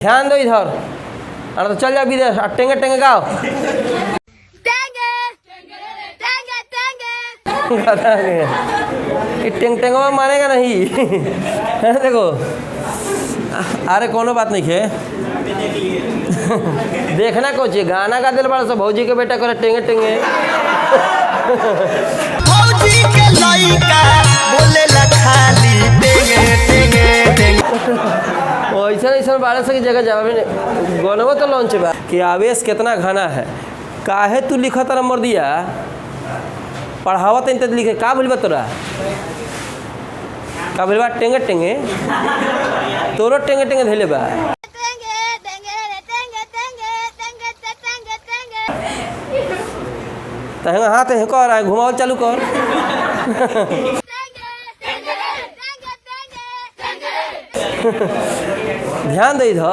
ध्यान दो इधर, अरे तो चल जाओ विदेश। टेंगे टेंगे गाओ। टेंग टेंगवा मानेगा नहीं। है देखो, अरे कोनो बात नहीं है। देखना कुछ गाना का दिल बड़ा सा भौजी के बेटा करे टेंगे टेंगे। भौजी के लइका बोले ला खाली टेंगे टेंगे टेंगे। ऐसा ऐसा बारह सौ की जगह जावा गनवा तो लॉन्च बा कि आवेश कितना घना है। काहे तू लिखा तारा मर दिया पढ़ावत तो लिखे का भूलबा तोरा का भूलबा टेंगे टेंगे तोरो टेंगे टेंगे धैले बा। तहेंगा हाथ है कर घुमाओ चालू कर। ध्यान दे इधर।